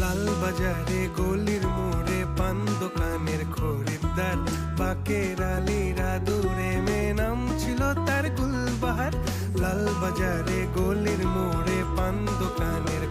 লাল বাজারে গলির মোড়ে পান দোকানের খরিদ্দার, বাকের আলীরা দূরে নাম ছিল তার গুলবাহার। লাল বাজারে গলির মোড়ে পান দোকানের